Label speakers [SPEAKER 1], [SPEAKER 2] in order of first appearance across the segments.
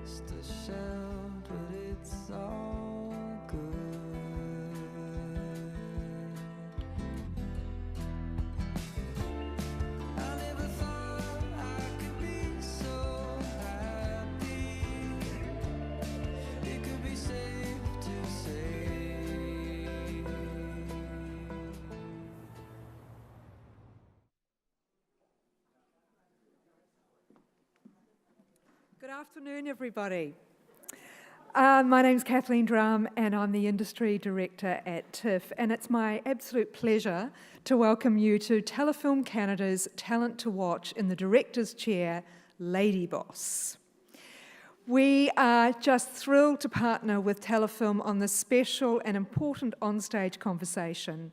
[SPEAKER 1] just a shell, but it's all good. I never thought I could be so happy. It could be safe to say.
[SPEAKER 2] Good afternoon, everybody. My name's Kathleen Drum, and I'm the Industry Director at TIFF, and it's my absolute pleasure to welcome you to Telefilm Canada's Talent to Watch in the Director's Chair, Lady Boss. We are just thrilled to partner with Telefilm on this special and important onstage conversation.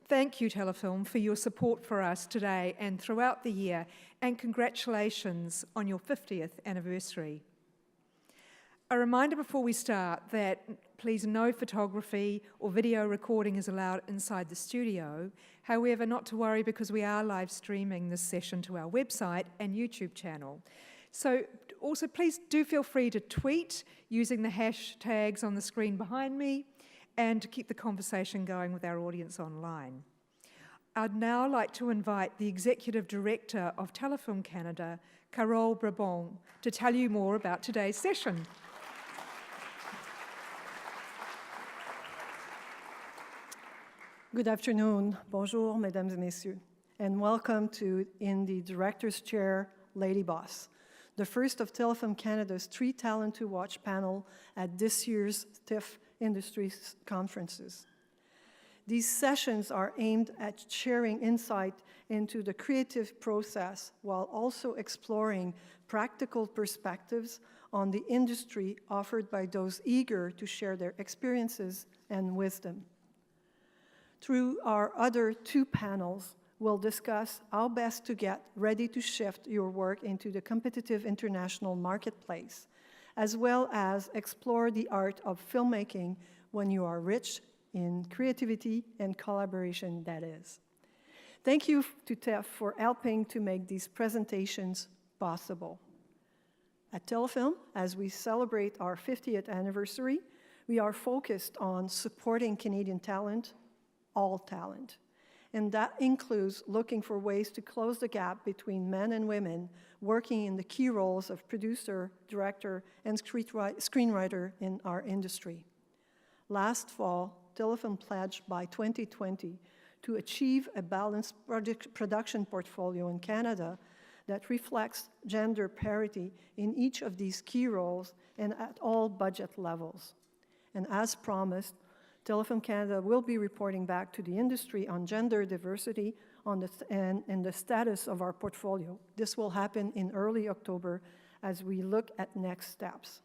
[SPEAKER 2] Thank you, Telefilm, for your support for us today and throughout the year, and congratulations on your 50th anniversary. A reminder before we start that please no photography or video recording is allowed inside the studio. However, not to worry because we are live streaming this session to our website and YouTube channel. So also please do feel free to tweet using the hashtags on the screen behind me and to keep the conversation going with our audience online. I'd now like to invite the Executive Director of Telefilm Canada, Carole Brabant, to tell you more about today's session.
[SPEAKER 3] Good afternoon, bonjour, mesdames et messieurs, and welcome to In the Director's Chair, Lady Boss, the first of Telefilm Canada's 3 Talent to Watch panel at this year's TIFF Industry Conferences. These sessions are aimed at sharing insight into the creative process while also exploring practical perspectives on the industry offered by those eager to share their experiences and wisdom. Through our other 2 panels, we'll discuss how best to get ready to shift your work into the competitive international marketplace, as well as explore the art of filmmaking when you are rich in creativity and collaboration, that is. Thank you to TIFF for helping to make these presentations possible. At Telefilm, as we celebrate our 50th anniversary, we are focused on supporting Canadian talent, all talent. And that includes looking for ways to close the gap between men and women working in the key roles of producer, director, and screenwriter in our industry. Last fall, Telefilm pledged by 2020 to achieve a balanced production portfolio in Canada that reflects gender parity in each of these key roles and at all budget levels. And as promised, Telefilm Canada will be reporting back to the industry on gender diversity and the status of our portfolio. This will happen in early October as we look at next steps.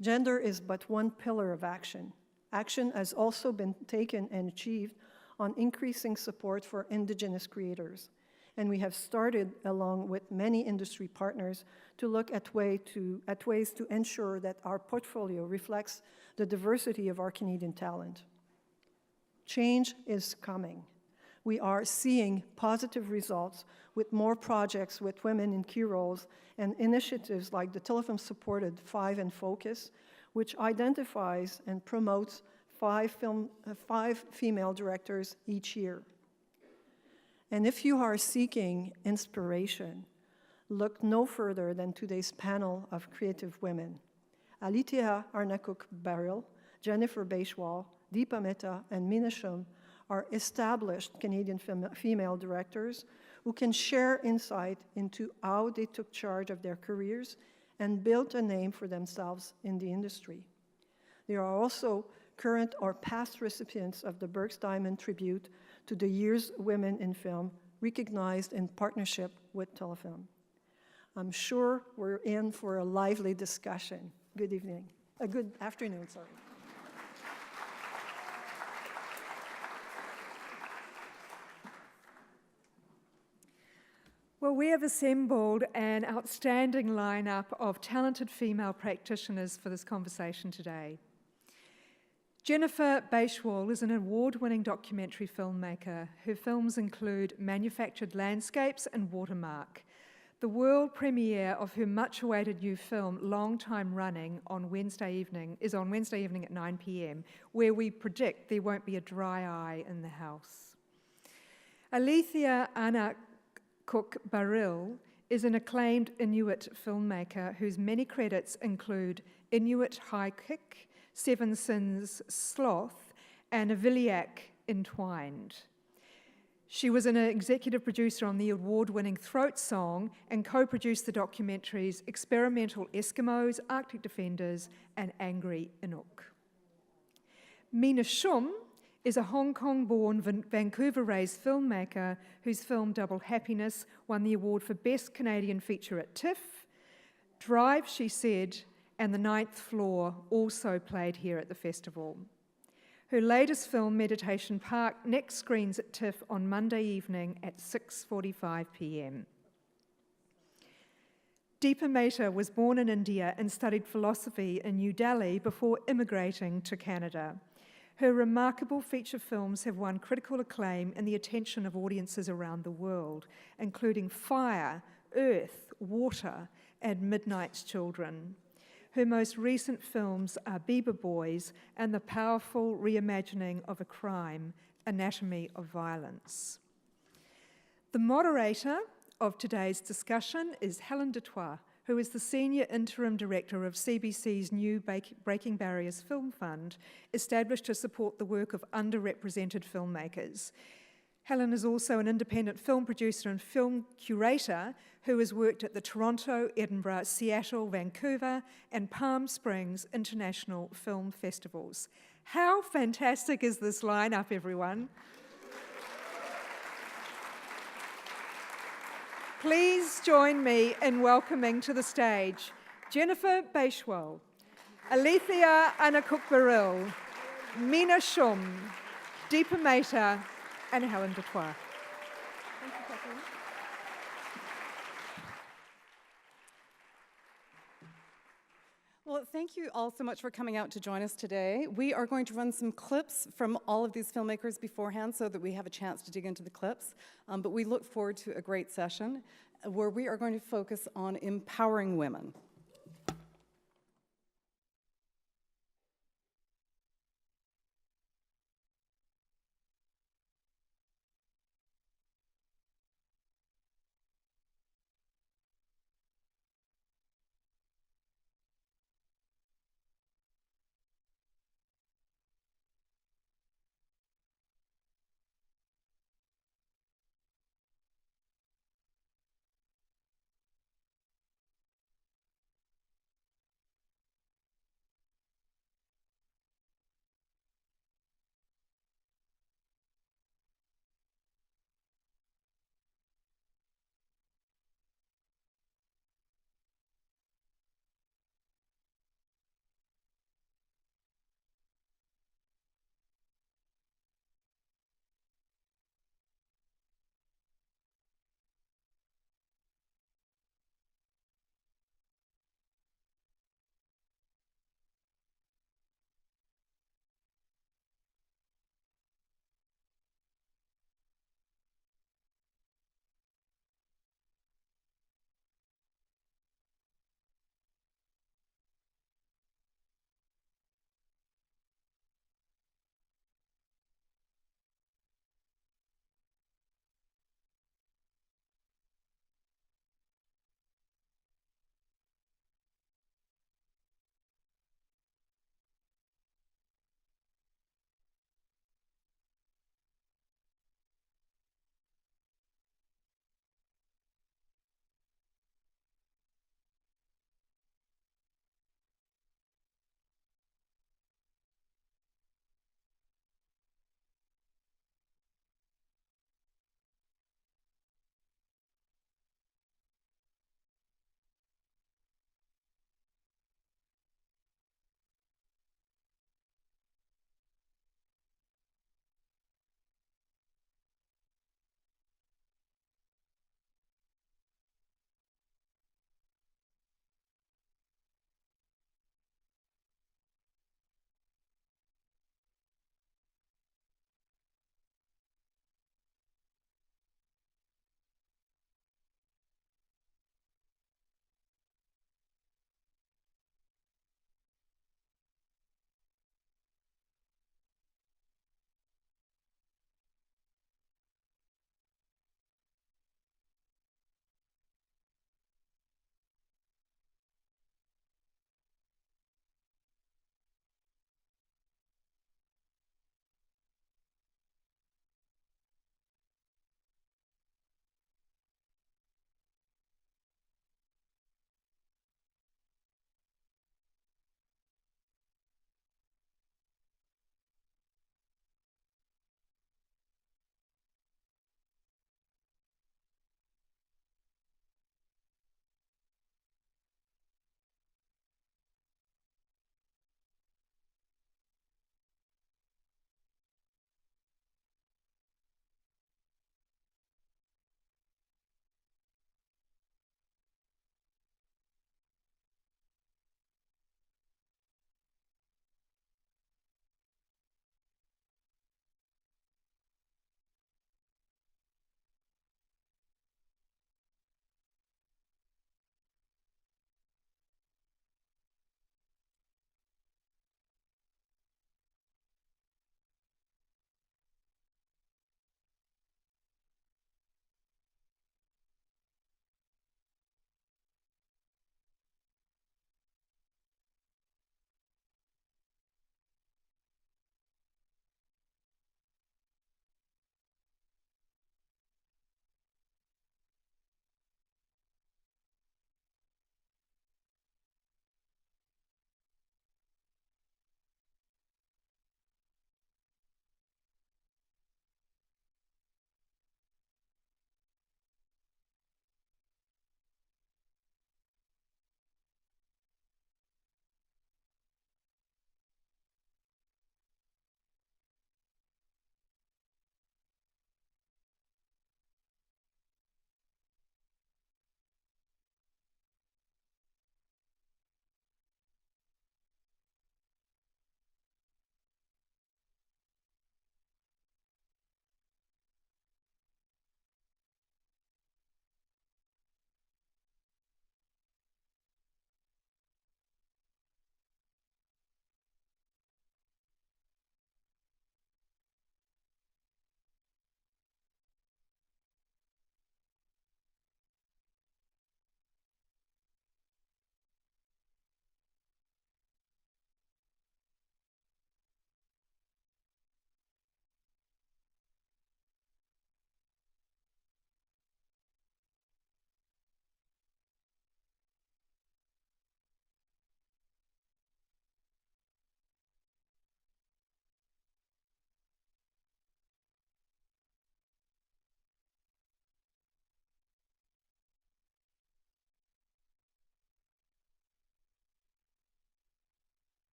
[SPEAKER 3] Gender is but one pillar of action. Action has also been taken and achieved on increasing support for Indigenous creators. And we have started, along with many industry partners, to look at ways to ensure that our portfolio reflects the diversity of our Canadian talent. Change is coming. We are seeing positive results with more projects with women in key roles and initiatives like the Telefilm-supported 5 in Focus, which identifies and promotes 5 female directors each year. And if you are seeking inspiration, look no further than today's panel of creative women. Alitea Arnakuk-Baril, Jennifer Beshwal, Deepa Mehta, and Mina Shum are established Canadian female directors who can share insight into how they took charge of their careers and built a name for themselves in the industry. They are also current or past recipients of the Birks Diamond Tribute to the Year's Women in Film, recognized in partnership with Telefilm. I'm sure we're in for a lively discussion. Good evening. Good afternoon, sorry.
[SPEAKER 2] Well, we have assembled an outstanding lineup of talented female practitioners for this conversation today. Jennifer Beshwal is an award-winning documentary filmmaker. Her films include Manufactured Landscapes and Watermark. the world premiere of her much-awaited new film, Long Time Running, is on Wednesday evening at 9 p.m, where we predict there won't be a dry eye in the house. Alethea Anna Cook-Baril is an acclaimed Inuit filmmaker whose many credits include Inuit High Kick, Seven Sins Sloth, and Aviliac Entwined. She was an executive producer on the award-winning Throat Song and co-produced the documentaries Experimental Eskimos, Arctic Defenders, and Angry Inuk. Mina Shum is a Hong Kong-born, Vancouver-raised filmmaker whose film Double Happiness won the award for Best Canadian Feature at TIFF. Drive, She Said, and The Ninth Floor also played here at the festival. Her latest film, Meditation Park, next screens at TIFF on Monday evening at 6:45 p.m. Deepa Mehta was born in India and studied philosophy in New Delhi before immigrating to Canada. Her remarkable feature films have won critical acclaim and the attention of audiences around the world, including Fire, Earth, Water, and Midnight's Children. Her most recent films are Bieber Boys and the powerful reimagining of a crime, Anatomy of Violence. The moderator of today's discussion is Helen Dutoit, who is the Senior Interim Director of CBC's new Breaking Barriers Film Fund, established to support the work of underrepresented filmmakers. Helen is also an independent film producer and film curator who has worked at the Toronto, Edinburgh, Seattle, Vancouver, and Palm Springs International Film Festivals. How fantastic is this lineup, everyone? Please join me in welcoming to the stage Jennifer Beischwell, Alethea Anakuk-Baril, Mina Shum, Deepa Mehta, and Helen Dutoit. Thank you, Kathleen.
[SPEAKER 4] Well, thank you all so much for coming out to join us today. We are going to run some clips from all of these filmmakers beforehand so that we have a chance to dig into the clips. But we look forward to a great session where we are going to focus on empowering women.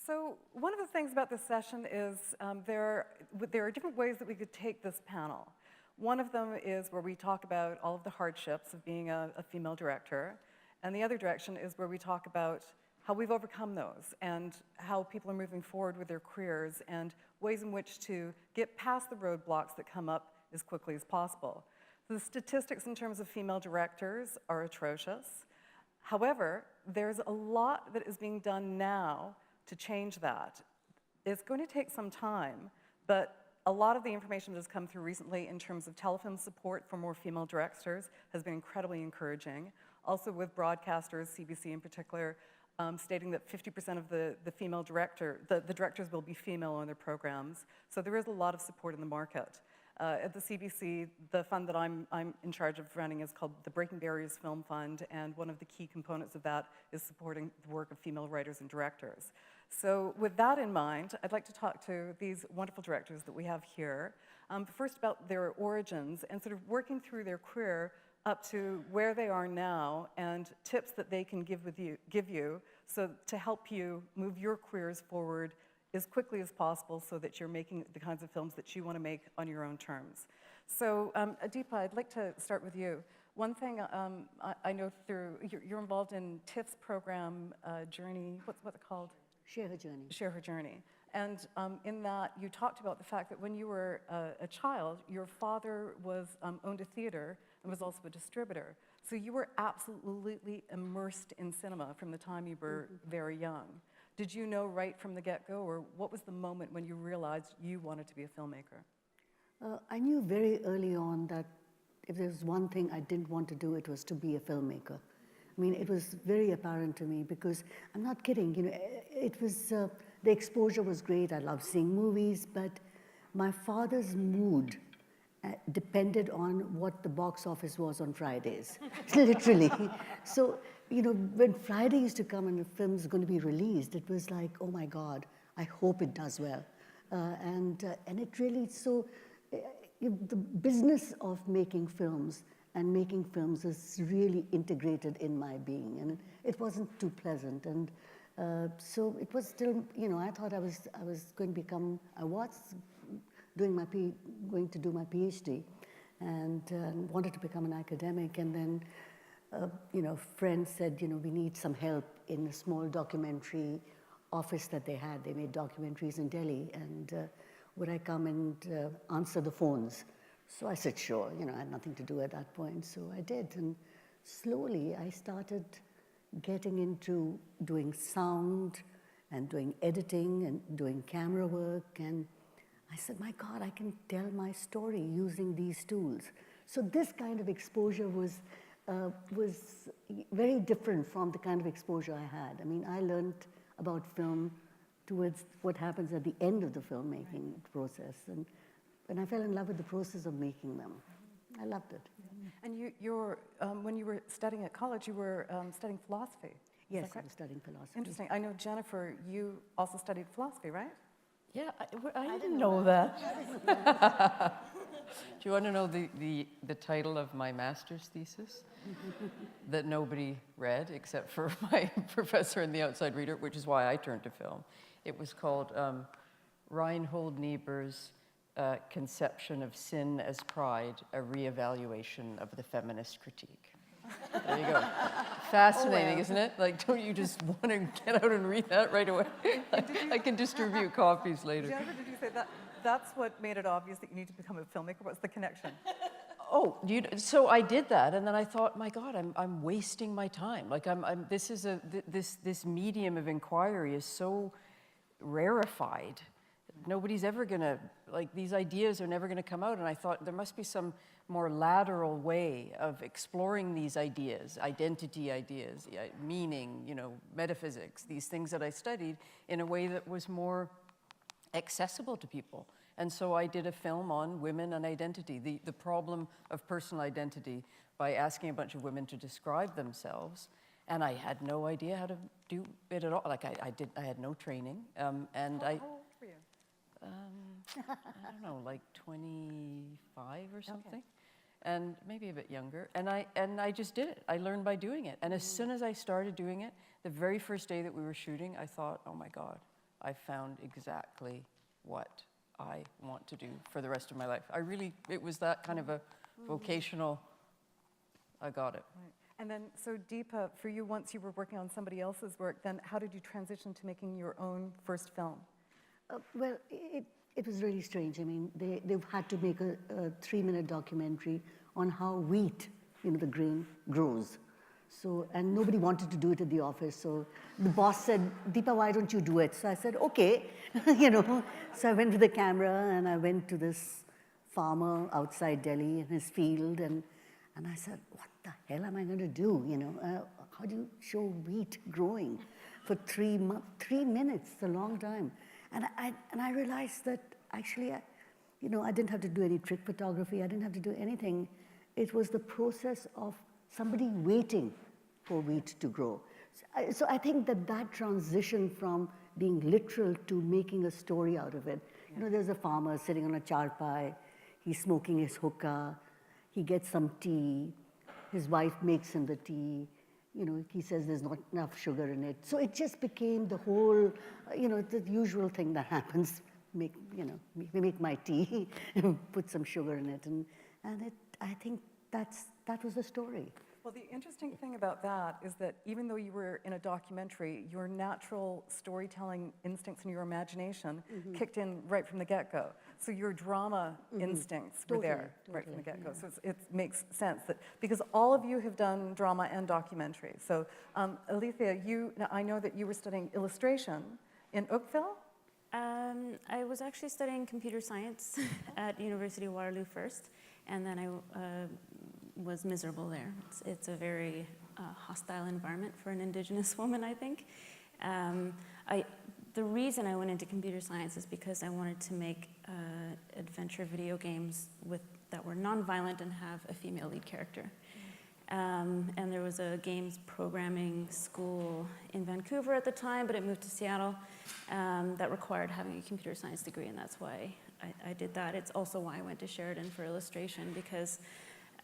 [SPEAKER 4] So one of the things about this session is there are different ways that we could take this panel. One of them is where we talk about all of the hardships of being a female director, and the other direction is where we talk about how we've overcome those and how people are moving forward with their careers and ways in which to get past the roadblocks that come up as quickly as possible. The statistics in terms of female directors are atrocious. However, there's a lot that is being done now to change that. It's going to take some time, but a lot of the information that has come through recently in terms of telefilm support for more female directors has been incredibly encouraging. Also with broadcasters, CBC in particular, stating that 50% of the female the directors will be female on their programs. So there is a lot of support in the market. At the CBC, the fund that I'm in charge of running is called the Breaking Barriers Film Fund, and one of the key components of that is supporting the work of female writers and directors. So with that in mind, I'd like to talk to these wonderful directors that we have here. First about their origins and sort of working through their career up to where they are now and tips that they can give you so to help you move your careers forward as quickly as possible so that you're making the kinds of films that you want to make on your own terms. So Adipa, I'd like to start with you. One thing I know you're involved in TIFF's program, Journey, what's it called?
[SPEAKER 5] Share Her Journey.
[SPEAKER 4] Share Her Journey. And in that, you talked about the fact that when you were a child, your father owned a theater and was also a distributor. So you were absolutely immersed in cinema from the time you were very young. Did you know right from the get-go, or what was the moment when you realized you wanted to be a filmmaker?
[SPEAKER 5] I knew very early on that if there was one thing I didn't want to do, it was to be a filmmaker. I mean, it was very apparent to me because, I'm not kidding, you know, it was, the exposure was great. I loved seeing movies, but my father's mood depended on what the box office was on Fridays, literally. So, you know, when Friday used to come and the film's going to be released, it was like, oh my God, I hope it does well. And it really, so the business of making films and making films is really integrated in my being, and it wasn't too pleasant. And so it was still, you know, I thought I was going to become, I was going to do my PhD, and wanted to become an academic. And then, you know, friends said, you know, we need some help in a small documentary office that they had. They made documentaries in Delhi, and would I come and answer the phones? So I said, sure. You know, I had nothing to do at that point, so I did. And slowly I started getting into doing sound and doing editing and doing camera work. And I said, my God, I can tell my story using these tools. So this kind of exposure was very different from the kind of exposure I had. I mean, I learned about film towards what happens at the end of the filmmaking process. And I fell in love with the process of making them. I loved it.
[SPEAKER 4] And when you were studying at college, you were studying philosophy.
[SPEAKER 5] Yes, I was studying philosophy.
[SPEAKER 4] Interesting. I know, Jennifer, you also studied philosophy, right?
[SPEAKER 6] Yeah, I didn't know that. Do you want to know the title of my master's thesis? That nobody read except for my professor and the outside reader, which is why I turned to film. It was called Reinhold Niebuhr's Conception of Sin as Pride, a Reevaluation of the Feminist Critique. There you go. Fascinating, isn't it? Like, don't you just want to get out and read that right away? I can distribute copies later.
[SPEAKER 4] Jennifer, did you say that's what made it obvious that you need to become a filmmaker? What's the connection?
[SPEAKER 6] Oh, so I did that, and then I thought, my God, I'm wasting my time. Like, this medium of inquiry is so rarefied. Nobody's ever gonna, like, these ideas are never gonna come out, and I thought there must be some more lateral way of exploring these ideas, identity ideas, meaning, you know, metaphysics, these things that I studied in a way that was more accessible to people. And so I did a film on women and identity, the problem of personal identity, by asking a bunch of women to describe themselves. And I had no idea how to do it at all. Like, I had no training.
[SPEAKER 4] How old were you?
[SPEAKER 6] I don't know, like 25 or something. Okay. And maybe a bit younger. And I just did it. I learned by doing it. And as soon as I started doing it, the very first day that we were shooting, I thought, oh my God, I found exactly what I want to do for the rest of my life. It was that kind of a vocational, I got it.
[SPEAKER 4] Right. And then, so Deepa, for you, once you were working on somebody else's work, then how did you transition to making your own first film?
[SPEAKER 5] Well, it was really strange. I mean, they've had to make a 3-minute documentary on how wheat, the grain, grows. So, and nobody wanted to do it at the office. So the boss said, Deepa, why don't you do it? So I said, okay, So I went with the camera and I went to this farmer outside Delhi in his field. And I said, what the hell am I going to do? How do you show wheat growing for 3 minutes? It's a long time. And I realized that actually, I didn't have to do any trick photography. I didn't have to do anything. It was the process of somebody waiting for wheat to grow. So I think that transition from being literal to making a story out of it. There's a farmer sitting on a charpai. He's smoking his hookah. He gets some tea. His wife makes him the tea. He says there's not enough sugar in it. So it just became the whole, the usual thing that happens. We make my tea, put some sugar in it, and I think that was the story.
[SPEAKER 4] Well, the interesting thing about that is that even though you were in a documentary, your natural storytelling instincts and your imagination kicked in right from the get-go. So your drama instincts were there right from the get-go. Yeah. So it makes sense that, because all of you have done drama and documentary. So Alethea, I know that you were studying illustration in Oakville?
[SPEAKER 7] I was actually studying computer science at University of Waterloo first, and then I was miserable there. It's a very hostile environment for an Indigenous woman, I think. The reason I went into computer science is because I wanted to make adventure video games that were non-violent and have a female lead character. And there was a games programming school in Vancouver at the time, but it moved to Seattle, that required having a computer science degree, and that's why I did that. It's also why I went to Sheridan for illustration, because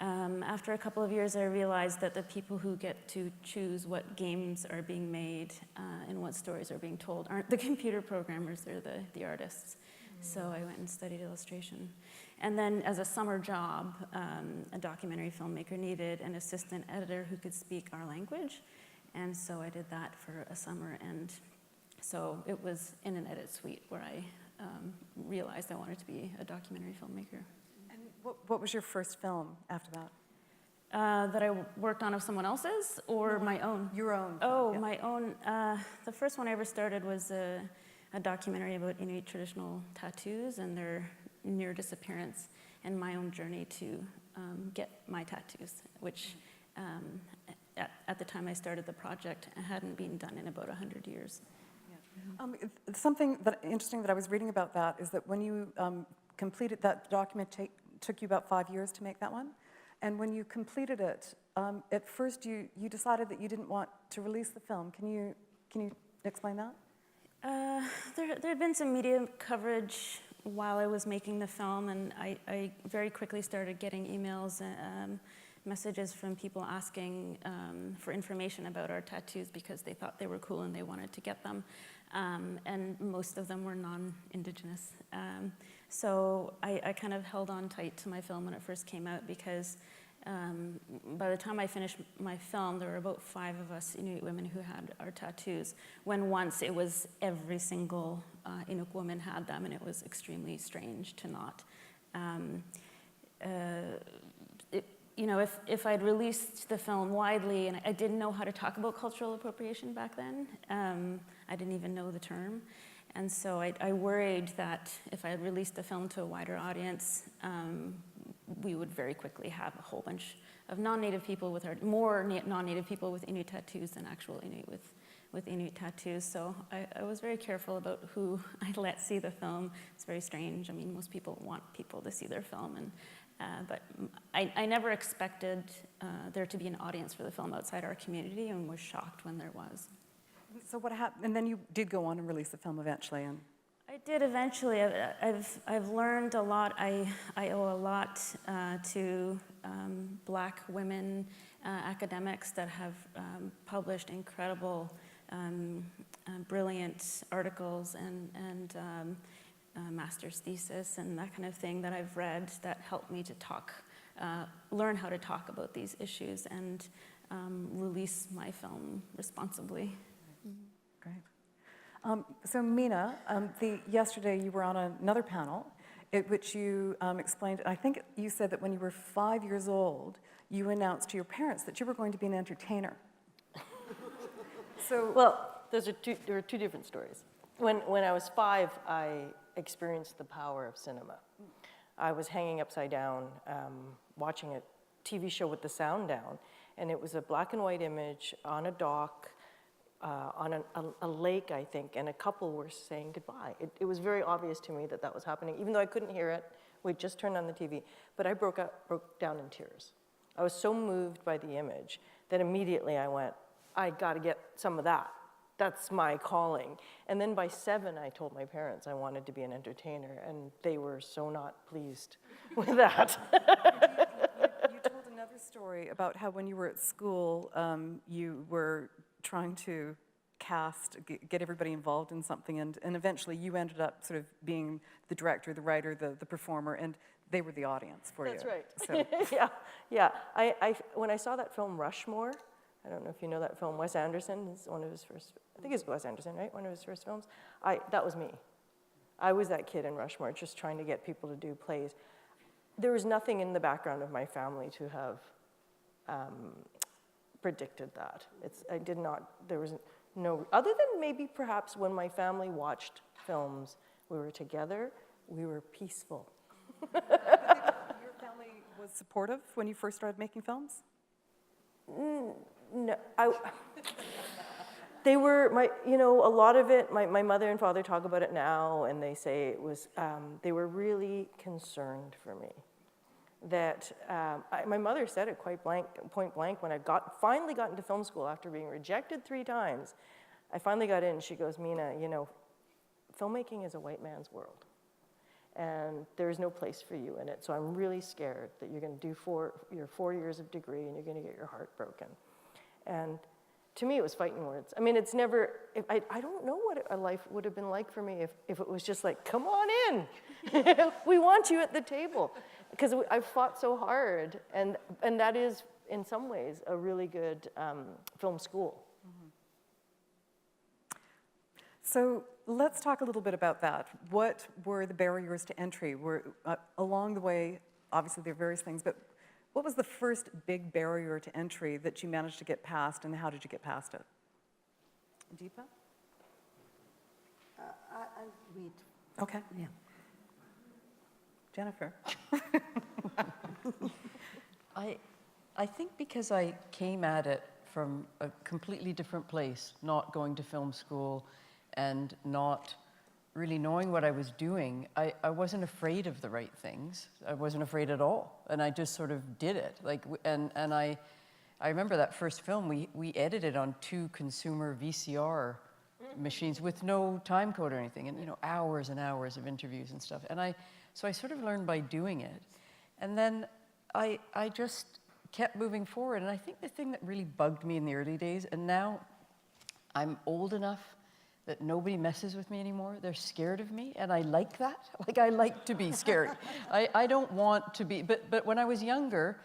[SPEAKER 7] after a couple of years, I realized that the people who get to choose what games are being made and what stories are being told aren't the computer programmers, they're the artists. So I went and studied illustration. And then as a summer job, a documentary filmmaker needed an assistant editor who could speak our language. And so I did that for a summer. And so it was in an edit suite where I realized I wanted to be a documentary filmmaker.
[SPEAKER 4] What was your first film after that?
[SPEAKER 7] That I worked on of someone else's or my own?
[SPEAKER 4] Your own.
[SPEAKER 7] Oh, yeah. My own. The first one I ever started was a documentary about Inuit traditional tattoos and their near disappearance and my own journey to get my tattoos, which at the time I started the project hadn't been done in about 100 years.
[SPEAKER 4] Yeah. Something interesting that I was reading about that is that when you completed that document, took you about 5 years to make that one. And when you completed it, at first you decided that you didn't want to release the film. Can you explain that?
[SPEAKER 7] There had been some media coverage while I was making the film, and I very quickly started getting emails and messages from people asking for information about our tattoos because they thought they were cool and they wanted to get them. And most of them were non-Indigenous. So I kind of held on tight to my film when it first came out because by the time I finished my film, there were about 5 of us Inuit women who had our tattoos, when once it was every single Inuk woman had them, and it was extremely strange to not. If I'd released the film widely, and I didn't know how to talk about cultural appropriation back then, I didn't even know the term. And so I worried that if I had released the film to a wider audience, we would very quickly have a whole bunch of non-Native people more non-Native people with Inuit tattoos than actual Inuit with Inuit tattoos. So I was very careful about who I let see the film. It's very strange. I mean, most people want people to see their film, but I never expected there to be an audience for the film outside our community, and was shocked when there was.
[SPEAKER 4] So what happened? And then you did go on and release the film eventually. And
[SPEAKER 7] I did eventually. I've learned a lot. I owe a lot to Black women academics that have published incredible brilliant articles and master's thesis and that kind of thing that I've read that helped me to learn how to talk about these issues and release my film responsibly.
[SPEAKER 4] Great. So Mina, yesterday you were on another panel at which you explained, I think you said that when you were 5 years old, you announced to your parents that you were going to be an entertainer. So,
[SPEAKER 8] well, there are two different stories. When I was 5, I experienced the power of cinema. I was hanging upside down, watching a TV show with the sound down, and it was a black and white image on a dock, on a lake, I think, and a couple were saying goodbye. It was very obvious to me that that was happening, even though I couldn't hear it. We just turned on the TV, but I broke down in tears. I was so moved by the image that immediately I went, I got to get some of that. That's my calling. And then by 7, I told my parents I wanted to be an entertainer, and they were so not pleased with that.
[SPEAKER 4] You told another story about how when you were at school, you were trying to get everybody involved in something, and eventually you ended up sort of being the director, the writer, the performer, and they were the audience for you.
[SPEAKER 8] That's right.
[SPEAKER 4] So.
[SPEAKER 8] Yeah. When I saw that film Rushmore, I don't know if you know that film, Wes Anderson, is one of his first, I think it's Wes Anderson, right? One of his first films. That was me. I was that kid in Rushmore just trying to get people to do plays. There was nothing in the background of my family to have predicted that. There was no, other than maybe perhaps when my family watched films, we were together, we were peaceful.
[SPEAKER 4] Your family was supportive when you first started making films?
[SPEAKER 8] No, they were, a lot of it, my mother and father talk about it now, and they say it was, they were really concerned for me. That, my mother said it point blank, when I finally got into film school after being rejected 3 times, I finally got in, she goes, Mina, filmmaking is a white man's world, and there's no place for you in it, so I'm really scared that you're gonna do your 4 years of degree and you're gonna get your heart broken. And to me, it was fighting words. I mean, it's never, I don't know what a life would have been like for me if it was just like, come on in, we want you at the table. Because I've fought so hard, and that is, in some ways, a really good film school.
[SPEAKER 4] Mm-hmm. So let's talk a little bit about that. What were the barriers to entry? Along the way, obviously there are various things, but what was the first big barrier to entry that you managed to get past, and how did you get past it? Deepa?
[SPEAKER 5] I'll wait.
[SPEAKER 4] Okay.
[SPEAKER 5] Yeah.
[SPEAKER 4] Jennifer?
[SPEAKER 6] I think because I came at it from a completely different place, not going to film school and not really knowing what I was doing, I wasn't afraid of the right things. I wasn't afraid at all, and I just sort of did it. And I remember that first film, we edited on 2 consumer VCR machines with no time code or anything, and hours and hours of interviews and stuff. And so I sort of learned by doing it. And then I just kept moving forward. And I think the thing that really bugged me in the early days, and now I'm old enough that nobody messes with me anymore. They're scared of me, and I like that. I like to be scared. I don't want to be, but when I was younger,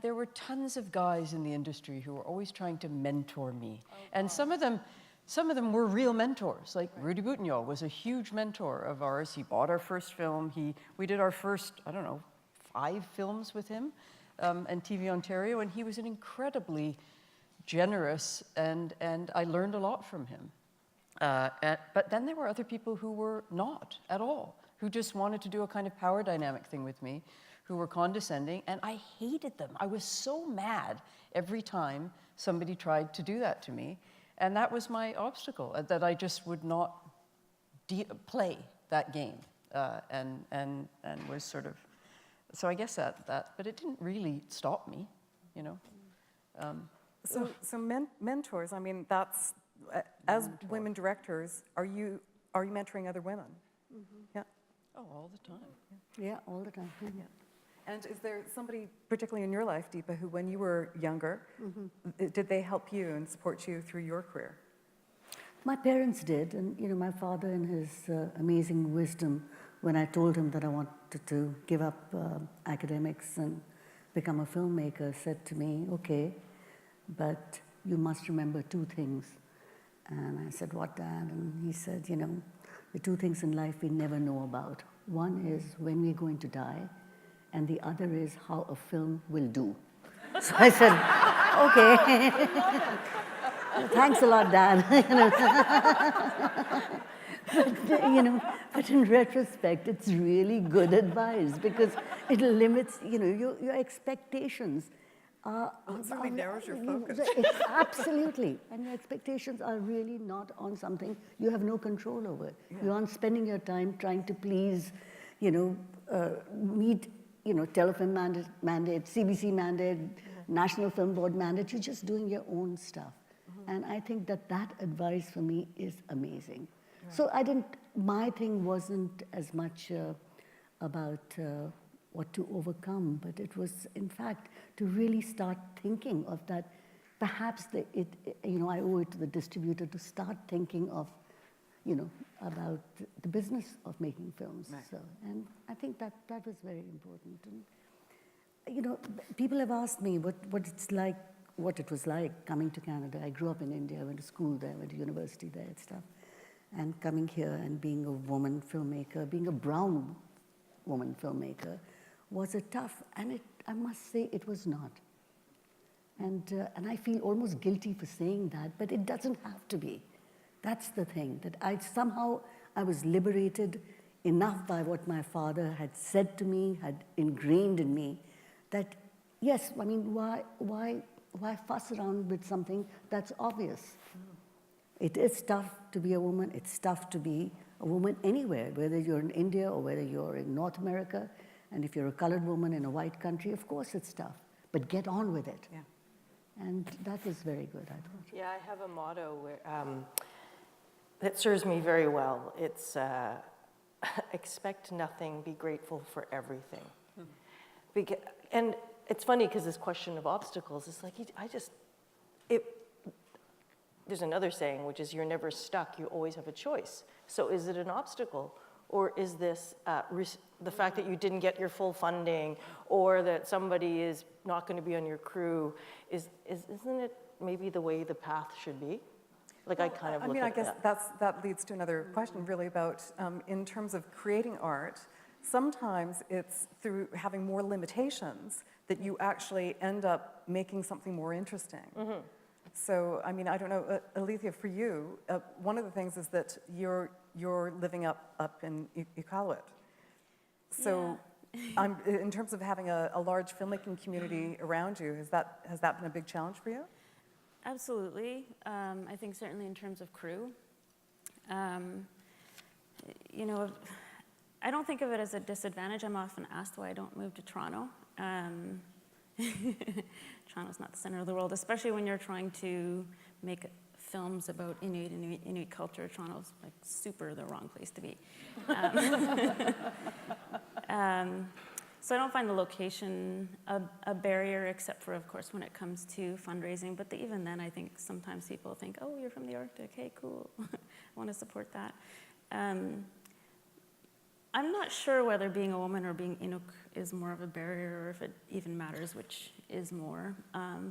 [SPEAKER 6] there were tons of guys in the industry who were always trying to mentor me. Oh, and some of them were real mentors. Like Rudy Boutignol was a huge mentor of ours. He bought our first film. We did our first, 5 films with him, and TV Ontario, and he was an incredibly generous, and I learned a lot from him. But then there were other people who were not at all, who just wanted to do a kind of power dynamic thing with me, who were condescending, and I hated them. I was so mad every time somebody tried to do that to me, and that was my obstacle, that I just would not play that game, and was sort of, so I guess that, but it didn't really stop me,
[SPEAKER 4] So mentors, I mean, that's, as women directors, are you mentoring other women?
[SPEAKER 5] Mm-hmm.
[SPEAKER 4] Yeah.
[SPEAKER 6] Oh, all the time.
[SPEAKER 5] Yeah, all the time.
[SPEAKER 4] Yeah. And is there somebody, particularly in your life, Deepa, who when you were younger, did they help you and support you through your career?
[SPEAKER 5] My parents did, and my father, in his amazing wisdom, when I told him that I wanted to give up academics and become a filmmaker, said to me, "Okay, but you must remember two things." And I said, "What, Dad?" And he said, "The two things in life we never know about. One is when we're going to die, and the other is how a film will do." So I said, "Okay." Thanks a lot, Dad. But in retrospect, it's really good advice because it limits, your expectations.
[SPEAKER 4] It certainly narrows your focus.
[SPEAKER 5] Absolutely. And your expectations are really not on something you have no control over.
[SPEAKER 4] Yeah.
[SPEAKER 5] You're on spending your time trying to please, meet, Telefilm mandate, CBC mandate, National Film Board mandate. You're just doing your own stuff. And I think that advice for me is amazing. Right. So my thing wasn't as much about what to overcome, but it was, in fact, to really start thinking of that. Perhaps I owe it to the distributor to start thinking of, about the business of making films. Right. So, and I think that was very important. And, people have asked me what it was like coming to Canada. I grew up in India, I went to school there, went to university there and stuff. And coming here and being a woman filmmaker, being a brown woman filmmaker, was a tough, and I must say it was not. And I feel almost guilty for saying that, but it doesn't have to be. That's the thing, that I was liberated enough by what my father had said to me, had ingrained in me, that yes, I mean, why fuss around with something that's obvious? It is tough to be a woman. It's tough to be a woman anywhere, whether you're in India or whether you're in North America. And if you're a colored woman in a white country, of course it's tough. But get on with it.
[SPEAKER 4] Yeah.
[SPEAKER 5] And that was very good, I thought.
[SPEAKER 8] Yeah, I have a motto that serves me very well. It's expect nothing, be grateful for everything. And it's funny because this question of obstacles is like, there's another saying, which is you're never stuck, you always have a choice. So is it an obstacle? Or is this the fact that you didn't get your full funding, or that somebody is not going to be on your crew? Isn't it maybe the way the path should be? Like, I kind of look at that.
[SPEAKER 4] I guess that leads to another question really about, in terms of creating art, sometimes it's through having more limitations that you actually end up making something more interesting. Mm-hmm. So, I don't know, Alethea, for you, one of the things is that you're living up in Iqaluit. So, yeah. In terms of having a large filmmaking community around you, has that been a big challenge for you?
[SPEAKER 7] Absolutely. I think certainly in terms of crew. I don't think of it as a disadvantage. I'm often asked why I don't move to Toronto. Toronto's not the center of the world, especially when you're trying to make films about Inuit culture. Toronto's like super the wrong place to be. So I don't find the location a barrier, except for, of course, when it comes to fundraising. But even then, I think sometimes people think, "Oh, you're from the Arctic. Hey, cool. I want to support that." I'm not sure whether being a woman or being Inuk is more of a barrier, or if it even matters which is more.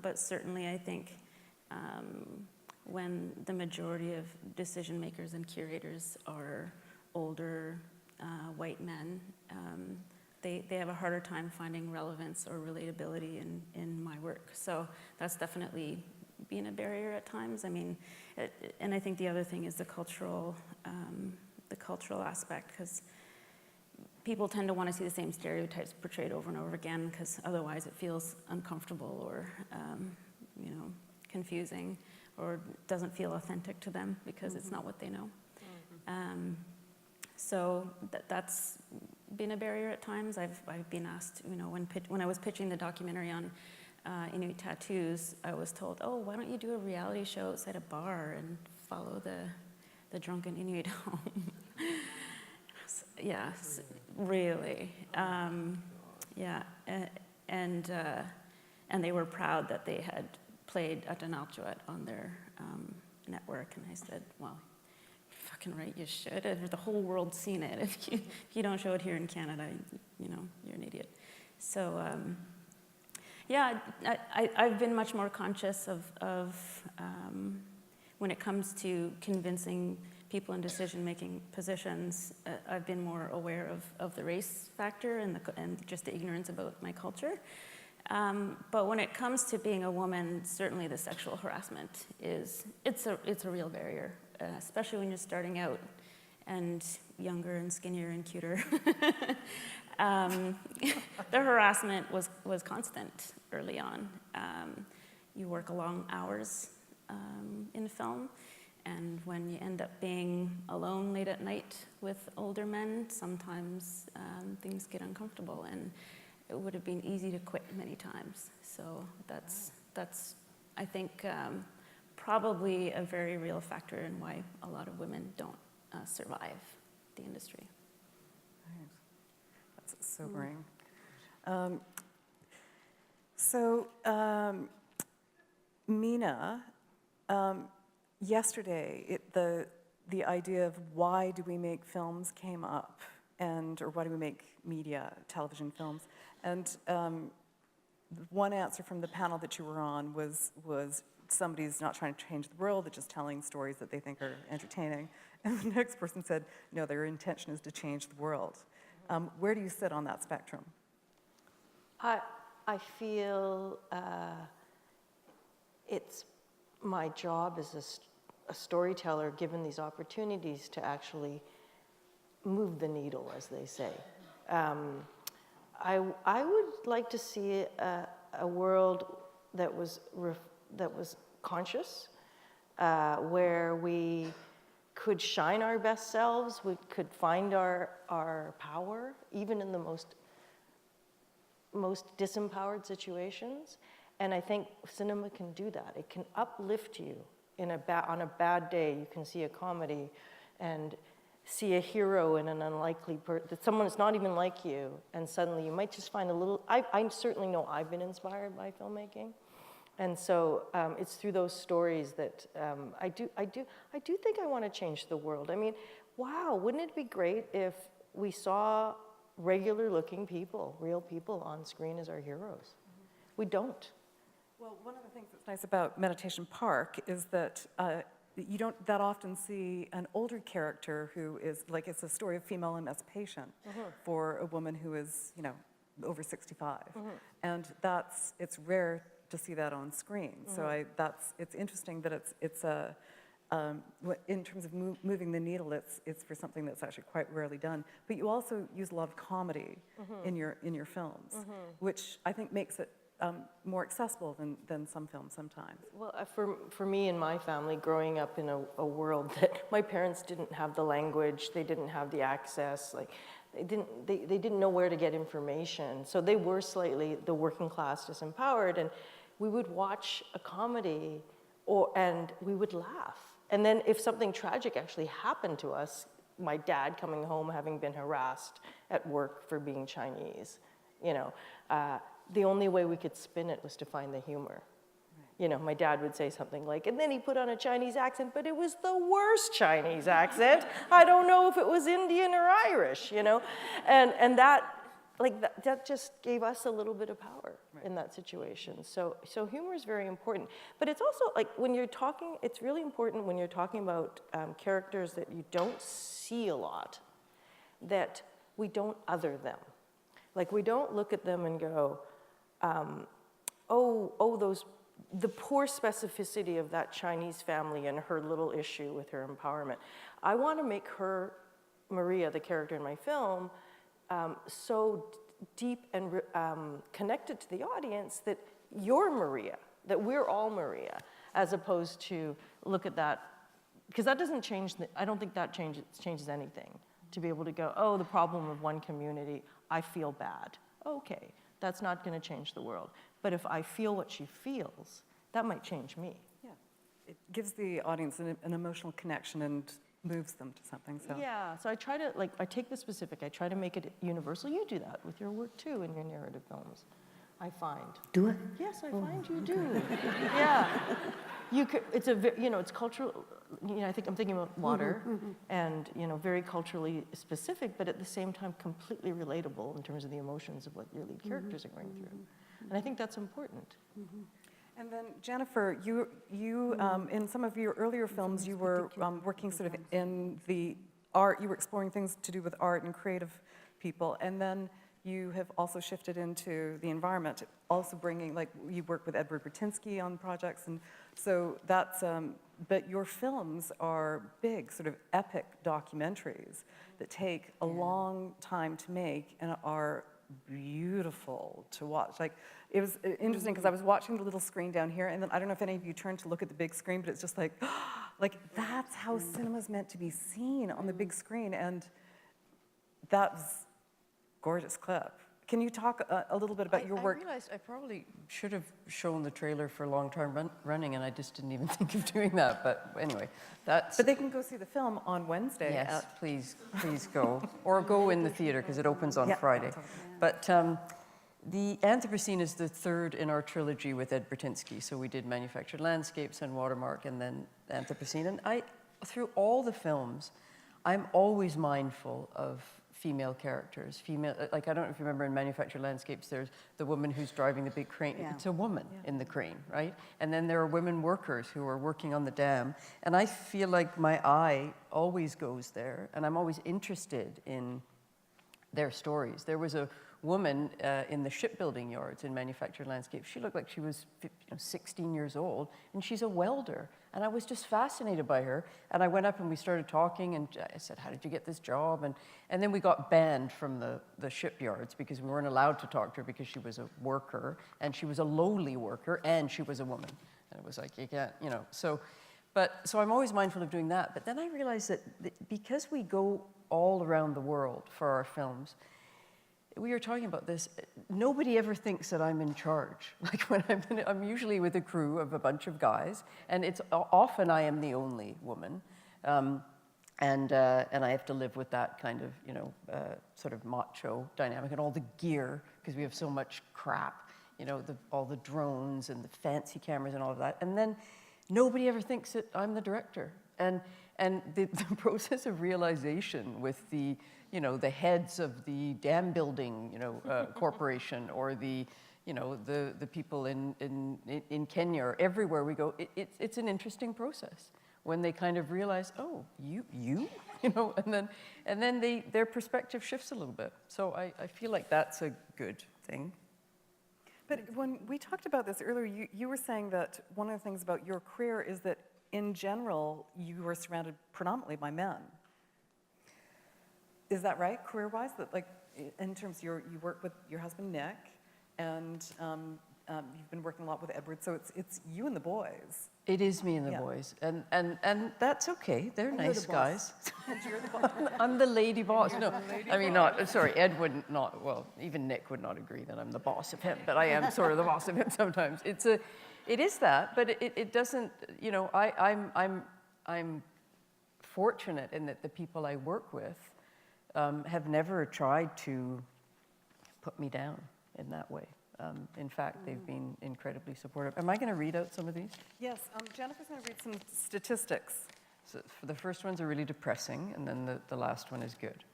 [SPEAKER 7] But certainly, I think when the majority of decision makers and curators are older white men, they have a harder time finding relevance or relatability in my work. So that's definitely been a barrier at times. And I think the other thing is the cultural aspect, because people tend to want to see the same stereotypes portrayed over and over again, because otherwise it feels uncomfortable or confusing, or doesn't feel authentic to them because it's not what they know. Mm-hmm. So that's been a barrier at times. I've been asked, when I was pitching the documentary on Inuit tattoos, I was told, "Oh, why don't you do a reality show outside a bar and follow the drunken Inuit home?" Yes, really. Yeah, and they were proud that they had played Atanalchuat on their network, and I said, well, you're fucking right, you should. The whole world's seen it. If you don't show it here in Canada, you know, you're an idiot. So, yeah, I've been much more conscious of when it comes to convincing people in decision-making positions. I've been more aware of the race factor and just the ignorance about my culture. But when it comes to being a woman, certainly the sexual harassment it's a real barrier, especially when you're starting out and younger and skinnier and cuter. The harassment was constant early on. You work long hours in film, and when you end up being alone late at night with older men, sometimes things get uncomfortable, and it would have been easy to quit many times. So that's I think, probably a very real factor in why a lot of women don't survive the industry.
[SPEAKER 4] Right. That's sobering. Mina, yesterday, the idea of why do we make films came up, or why do we make media, television films, and one answer from the panel that you were on was somebody's not trying to change the world, they're just telling stories that they think are entertaining, and the next person said, no, their intention is to change the world. Where do you sit on that spectrum?
[SPEAKER 8] I feel it's my job as a storyteller, given these opportunities, to actually move the needle, as they say. I would like to see a world that was conscious, where we could shine our best selves, we could find our power, even in the most disempowered situations. And I think cinema can do that. It can uplift you on a bad day. You can see a comedy and see a hero in an unlikely that someone is not even like you, and suddenly you might just find a little. I certainly know I've been inspired by filmmaking, and so it's through those stories that I do think I want to change the world. I mean, wow, wouldn't it be great if we saw regular-looking people, real people on screen as our heroes? We don't.
[SPEAKER 4] Well, one of the things that's nice about Meditation Park is that you don't that often see an older character who is, like, it's a story of female emancipation for a woman who is, you know, over 65. And it's rare to see that on screen. So it's interesting that it's in terms of moving the needle, it's for something that's actually quite rarely done. But you also use a lot of comedy in your films, which I think makes it more accessible than some films sometimes.
[SPEAKER 8] Well, for me and my family, growing up in a world that my parents didn't have the language, they didn't have the access, like they didn't know where to get information. So they were slightly the working class disempowered, and we would watch a comedy and we would laugh. And then if something tragic actually happened to us, my dad coming home having been harassed at work for being Chinese, you know, the only way we could spin it was to find the humor. You know, my dad would say something like, and then he put on a Chinese accent, but it was the worst Chinese accent. I don't know if it was Indian or Irish, you know? And that just gave us a little bit of power in that situation. So humor is very important. But it's also, like, when you're talking, it's really important when you're talking about characters that you don't see a lot, that we don't other them. Like, we don't look at them and go, the poor specificity of that Chinese family and her little issue with her empowerment. I want to make her, Maria, the character in my film, so deep and connected to the audience that you're Maria, that we're all Maria, as opposed to look at that, because that doesn't change, I don't think that changes anything. To be able to go, oh, the problem of one community, I feel bad. Okay, that's not going to change the world. But if I feel what she feels, that might change me.
[SPEAKER 4] Yeah, it gives the audience an emotional connection and moves them to something. So
[SPEAKER 8] Yeah, so I try to, like, I take the specific, I try to make it universal. You do that with your work too, in your narrative films, I find.
[SPEAKER 5] Do I?
[SPEAKER 8] Yes, I find you do. Yeah. You could, it's it's cultural, I think I'm thinking about water, and, very culturally specific, but at the same time completely relatable in terms of the emotions of what your lead characters are going through. And I think that's important.
[SPEAKER 4] And then Jennifer, you in some of your earlier films, you were working sort of in the art. You were exploring things to do with art and creative people, and then you have also shifted into the environment, also bringing, like, you work with Edward Bertinsky on projects, and so that's, but your films are big, sort of epic documentaries that take a long time to make and are beautiful to watch. Like, it was interesting because I was watching the little screen down here, and then I don't know if any of you turned to look at the big screen, but it's just like, that's how cinema's meant to be seen on the big screen, and that was gorgeous clip. Can you talk a little bit about your work?
[SPEAKER 6] I realized I probably should have shown the trailer for Long Term Running, and I just didn't even think of doing that. But anyway, that's...
[SPEAKER 4] But they can go see the film on Wednesday.
[SPEAKER 6] Yes, please go. Or go in the theater, because it opens on Friday. But the Anthropocene is the third in our trilogy with Ed Bertinsky. So we did Manufactured Landscapes and Watermark, and then Anthropocene. And through all the films, I'm always mindful of female characters. Like, I don't know if you remember in Manufactured Landscapes, there's the woman who's driving the big crane.
[SPEAKER 5] Yeah.
[SPEAKER 6] It's a woman in the crane, right? And then there are women workers who are working on the dam. And I feel like my eye always goes there, and I'm always interested in their stories. There was a woman in the shipbuilding yards in Manufactured Landscapes. She looked like she was 16 years old, and she's a welder. And I was just fascinated by her. And I went up and we started talking, and I said, how did you get this job? And then we got banned from the shipyards because we weren't allowed to talk to her because she was a worker, and she was a lowly worker, and she was a woman. And it was like, you can't, So I'm always mindful of doing that. But then I realized that because we go all around the world for our films, we were talking about this, nobody ever thinks that I'm in charge. Like, when I'm usually with a crew of a bunch of guys, and it's often I am the only woman, and I have to live with that kind of, sort of macho dynamic and all the gear, because we have so much crap, all the drones and the fancy cameras and all of that, and then nobody ever thinks that I'm the director. And the process of realization with the heads of the dam building, corporation, or the people in Kenya, or everywhere we go, it's an interesting process when they kind of realize, oh, you, and then their perspective shifts a little bit. So I feel like that's a good thing.
[SPEAKER 4] But when we talked about this earlier, you were saying that one of the things about your career is that in general, you were surrounded predominantly by men. Is that right, career-wise? That, like, in terms of you work with your husband, Nick, and you've been working a lot with Edward, so it's you and the boys.
[SPEAKER 6] It is me and the boys, and that's okay. They're nice guys.
[SPEAKER 4] And you're the boss.
[SPEAKER 6] I'm the lady boss. No, I mean, sorry, Ed wouldn't not. Well, even Nick would not agree that I'm the boss of him, but I am sort of the boss of him sometimes. It is that, but it doesn't. I'm fortunate in that the people I work with have never tried to put me down in that way. In fact, they've been incredibly supportive. Am I going to read out some of these?
[SPEAKER 4] Yes, Jennifer's going to read some statistics.
[SPEAKER 6] So the first ones are really depressing, and then the last one is good.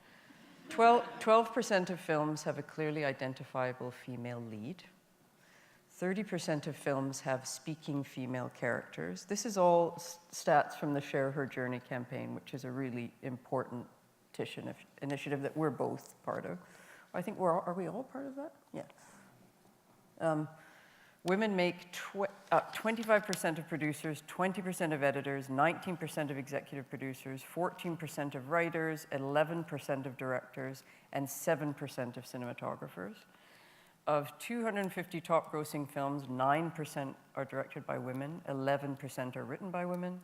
[SPEAKER 6] 12% of films have a clearly identifiable female lead. 30% of films have speaking female characters. This is all stats from the Share Her Journey campaign, which is a really important initiative that we're both part of. I think are we all part of that? Yeah. Women make 25% of producers, 20% of editors, 19% of executive producers, 14% of writers, 11% of directors, and 7% of cinematographers. Of 250 top-grossing films, 9% are directed by women, 11% are written by women.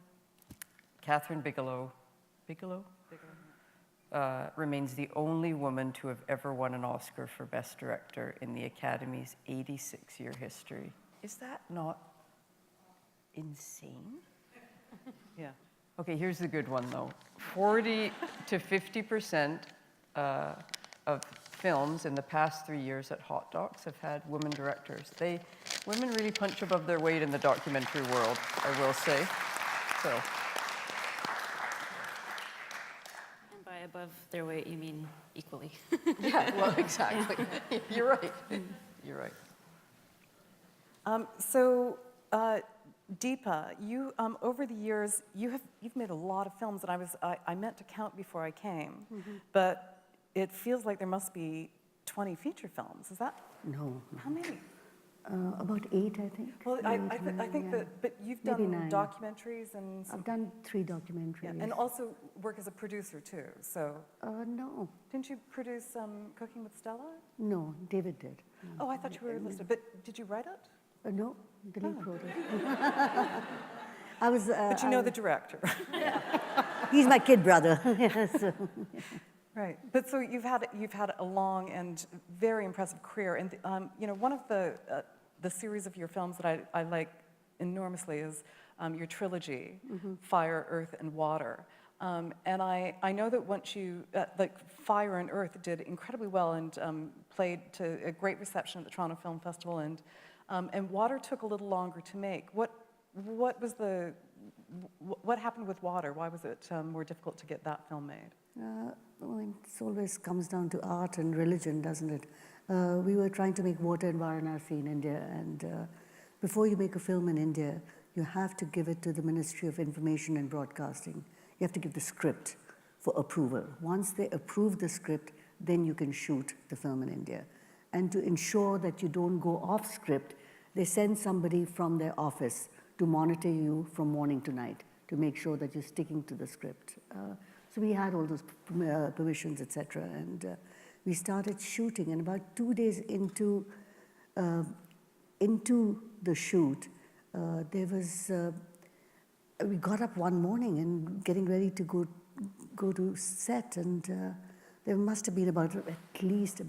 [SPEAKER 6] Catherine Bigelow remains the only woman to have ever won an Oscar for Best Director in the Academy's 86-year history. Is that not insane?
[SPEAKER 4] Yeah.
[SPEAKER 6] Okay, here's the good one though. 40 to 50% of films in the past 3 years at Hot Docs have had women directors. Women really punch above their weight in the documentary world, I will say. So.
[SPEAKER 7] And by above their weight, you mean equally.
[SPEAKER 6] Yeah, well, exactly. You're right. You're right.
[SPEAKER 4] Deepa, you over the years you've made a lot of films, and I meant to count before I came, but it feels like there must be 20 feature films. Is that?
[SPEAKER 5] No.
[SPEAKER 4] How many?
[SPEAKER 5] About 8, I think.
[SPEAKER 4] Well, I think
[SPEAKER 5] yeah.
[SPEAKER 4] that, but you've
[SPEAKER 5] Maybe
[SPEAKER 4] done
[SPEAKER 5] 9.
[SPEAKER 4] documentaries and
[SPEAKER 5] I've done 3 documentaries.
[SPEAKER 4] yeah, and also work as a producer too. So
[SPEAKER 5] No.
[SPEAKER 4] didn't you produce Cooking with Stella?
[SPEAKER 5] No, David did.
[SPEAKER 4] Oh, I thought you were listed. But did you write it?
[SPEAKER 5] No, Dilip wrote it. I was.
[SPEAKER 4] But you know the director.
[SPEAKER 5] He's my kid brother. So,
[SPEAKER 4] Right, but so you've had a long and very impressive career, and you know, one of the series of your films that I like enormously is your trilogy, Fire, Earth, and Water, and I know that once you like Fire and Earth did incredibly well and played to a great reception at the Toronto Film Festival, and Water took a little longer to make. What happened with Water? Why was it more difficult to get that film made?
[SPEAKER 5] well, it always comes down to art and religion, doesn't it? We were trying to make Water in Varanasi in India, and before you make a film in India, you have to give it to the Ministry of Information and Broadcasting. You have to give the script for approval. Once they approve the script, then you can shoot the film in India. And to ensure that you don't go off script, they send somebody from their office to monitor you from morning to night to make sure that you're sticking to the script. So we had all those permissions, etc. And we started shooting. And about 2 days into the shoot, we got up one morning and getting ready to go to set, and there must have been at least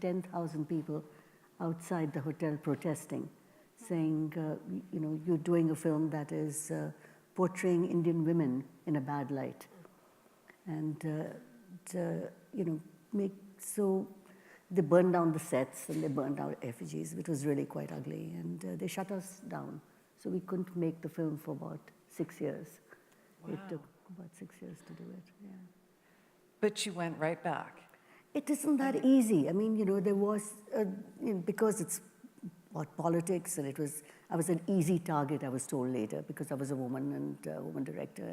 [SPEAKER 5] 10,000 people outside the hotel protesting, saying, you're doing a film that is portraying Indian women in a bad light. And, so they burned down the sets and they burned down effigies, which was really quite ugly. And they shut us down. So we couldn't make the film for about 6 years.
[SPEAKER 4] Wow.
[SPEAKER 5] It took about 6 years to do it, yeah.
[SPEAKER 4] But you went right back.
[SPEAKER 5] It isn't that easy. I mean, there was, because it's about politics, and I was an easy target, I was told later, because I was a woman and a woman director.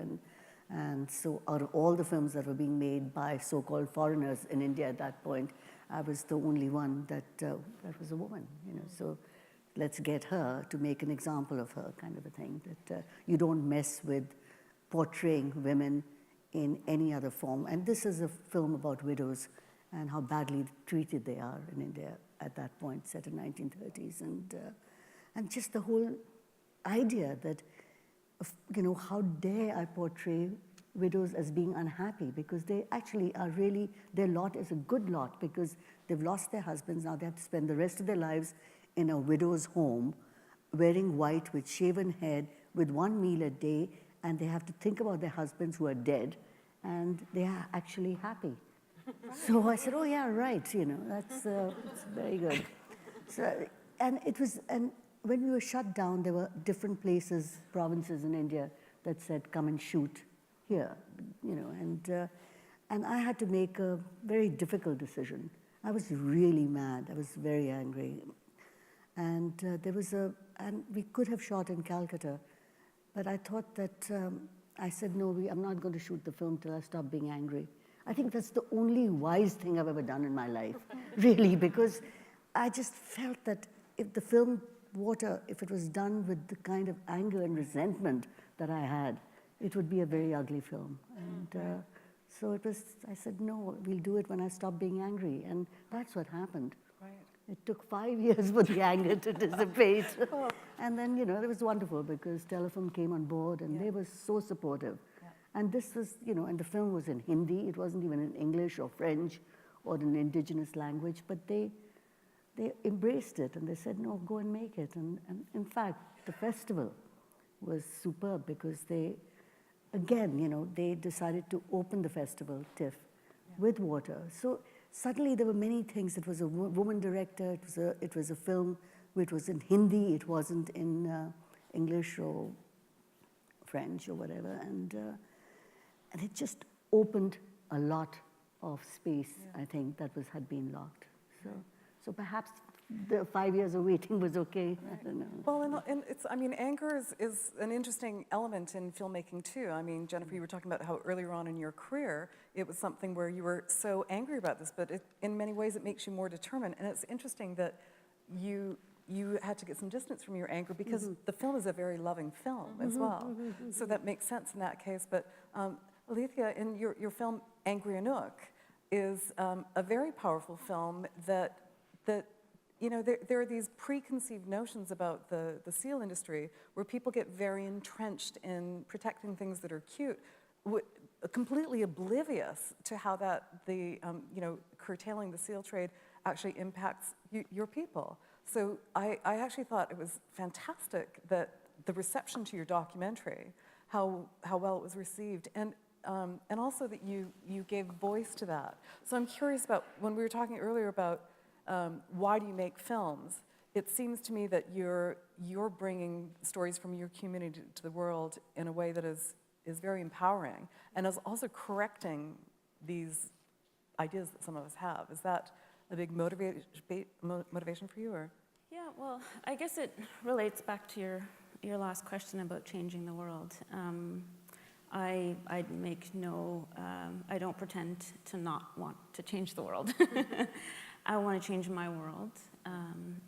[SPEAKER 5] And so out of all the films that were being made by so-called foreigners in India at that point, I was the only one that was a woman, So let's get her to make an example of her, kind of a thing, that you don't mess with portraying women in any other form. And this is a film about widows and how badly treated they are in India at that point, set in 1930s. And just the whole idea that, how dare I portray widows as being unhappy, because they actually are really, their lot is a good lot, because they've lost their husbands, now they have to spend the rest of their lives in a widow's home, wearing white with shaven head, with one meal a day, and they have to think about their husbands who are dead, and they are actually happy. So I said, oh yeah, right, that's it's very good. So, and when we were shut down, there were different places, provinces in India that said, come and shoot here, and I had to make a very difficult decision. I was really mad, I was very angry. And and we could have shot in Calcutta, but I thought that, I said, no, I'm not going to shoot the film till I stop being angry. I think that's the only wise thing I've ever done in my life, really, because I just felt that if the film Water, if it was done with the kind of anger and resentment that I had, it would be a very ugly film. And so I said, no, we'll do it when I stop being angry. And that's what happened.
[SPEAKER 4] Right.
[SPEAKER 5] It took 5 years for the anger to dissipate. And then, it was wonderful because Telefilm came on board and they were so supportive.
[SPEAKER 4] Yeah.
[SPEAKER 5] And this was, and the film was in Hindi. It wasn't even in English or French or an indigenous language, but they embraced it and they said, no, go and make it. And in fact, the festival was superb because they again, you know, they decided to open the festival, TIFF, with water. So suddenly there were many things. It was a woman director. It was a film which was in Hindi. It wasn't in English or French or whatever. And it just opened a lot of space, I think, that had been locked. So perhaps the 5 years of waiting was okay. I don't know.
[SPEAKER 4] Well, and it's, I mean, anger is an interesting element in filmmaking too. I mean, Jennifer, you were talking about how earlier on in your career, it was something where you were so angry about this, but in many ways it makes you more determined. And it's interesting that you had to get some distance from your anger because the film is a very loving film as well. So that makes sense in that case. But Alethea, in your film Angry Anouk is a very powerful film that you know, there are these preconceived notions about the seal industry where people get very entrenched in protecting things that are cute, completely oblivious to how you know, curtailing the seal trade actually impacts your people. So I actually thought it was fantastic that the reception to your documentary, how well it was received, and also that you gave voice to that. So I'm curious about, when we were talking earlier about why do you make films? It seems to me that you're bringing stories from your community to the world in a way that is very empowering and is also correcting these ideas that some of us have. Is that a big motivation for you, or?
[SPEAKER 7] Yeah, well, I guess it relates back to your last question about changing the world. I don't pretend to not want to change the world. I want to change my world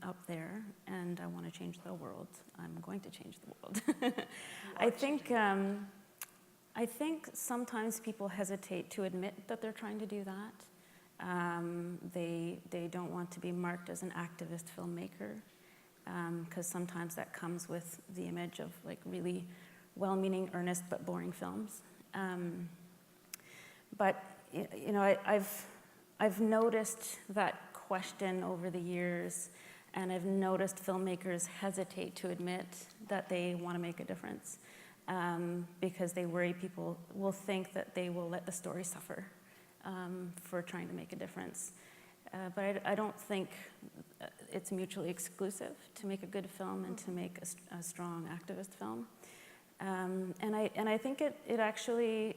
[SPEAKER 7] up there, and I want to change the world. I'm going to change the world. I think sometimes people hesitate to admit that they're trying to do that. They don't want to be marked as an activist filmmaker, because sometimes that comes with the image of like really well-meaning, earnest but boring films. But you know, I've noticed that question over the years, and I've noticed filmmakers hesitate to admit that they want to make a difference, because they worry people will think that they will let the story suffer for trying to make a difference. But I don't think it's mutually exclusive to make a good film and to make a strong activist film. And I think it actually,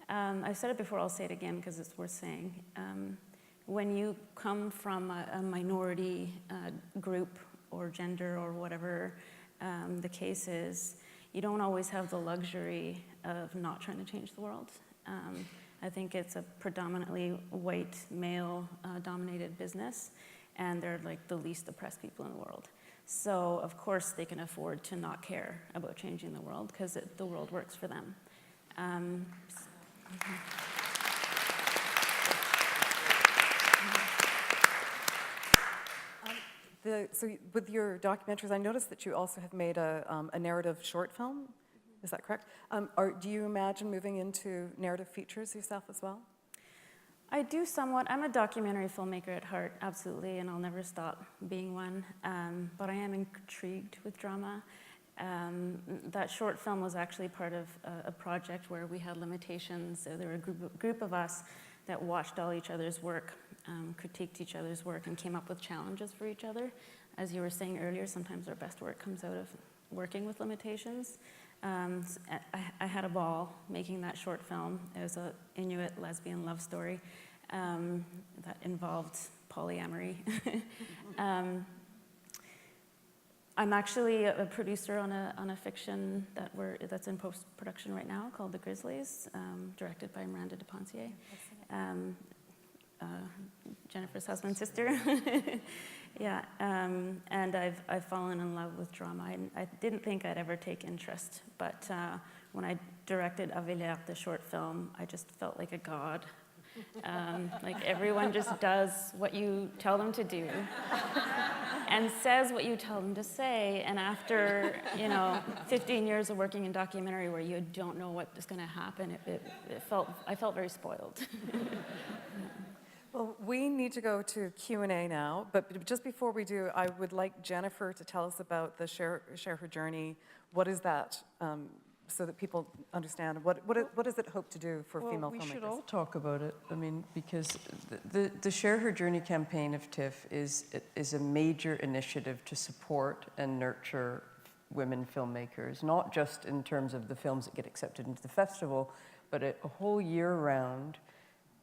[SPEAKER 7] I've said it before, I'll say it again because it's worth saying. When you come from a minority group or gender or whatever the case is, you don't always have the luxury of not trying to change the world. I think it's a predominantly white, male-dominated business, and they're like the least oppressed people in the world. So, of course, they can afford to not care about changing the world because the world works for them.
[SPEAKER 4] So with your documentaries, I noticed that you also have made a narrative short film. Is that correct? Do you imagine moving into narrative features yourself as well?
[SPEAKER 7] I do somewhat. I'm a documentary filmmaker at heart, absolutely, and I'll never stop being one. But I am intrigued with drama. That short film was actually part of a project where we had limitations. So there were a group of us that watched all each other's work, critiqued each other's work, and came up with challenges for each other. As you were saying earlier, sometimes our best work comes out of working with limitations. I had a ball making that short film. It was an Inuit lesbian love story that involved polyamory. I'm actually a producer on a fiction that's in post-production right now called The Grizzlies, directed by Miranda de Pontier, Jennifer's husband's sister. Yeah, and I've fallen in love with drama. I didn't think I'd ever take interest, but when I directed Avélère, the short film, I just felt like a god. Like everyone just does what you tell them to do and says what you tell them to say, and after 15 years of working in documentary where you don't know what is going to happen, I felt very spoiled.
[SPEAKER 4] Well, we need to go to Q&A now, but just before we do, I would like Jennifer to tell us about the share her journey. What is that so that people understand what does it hope to do for female
[SPEAKER 6] we
[SPEAKER 4] filmmakers?
[SPEAKER 6] should all talk about it. I mean, because the Share Her Journey campaign of TIFF is a major initiative to support and nurture women filmmakers, not just in terms of the films that get accepted into the festival, but a whole year-round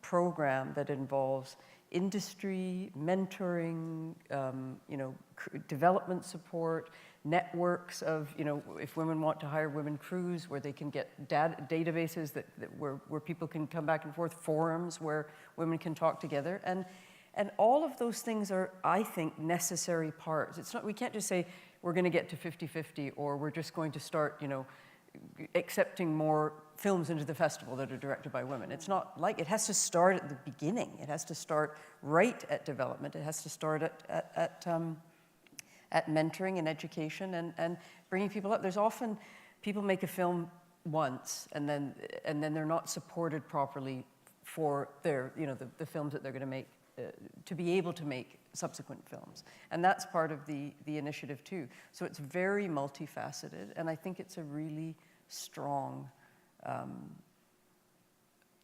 [SPEAKER 6] program that involves industry, mentoring, development support, networks of, if women want to hire women crews, where they can get databases where people can come back and forth, forums where women can talk together. And all of those things are, I think, necessary parts. It's not, we can't just say we're going to get to 50-50, or we're just going to start, accepting more films into the festival that are directed by women. It's not like, it has to start at the beginning. It has to start right at development. It has to start at mentoring and education and bringing people up. There's often, people make a film once and then they're not supported properly for their, the films that they're going to make, to be able to make subsequent films. And that's part of the initiative too. So it's very multifaceted, and I think it's a really strong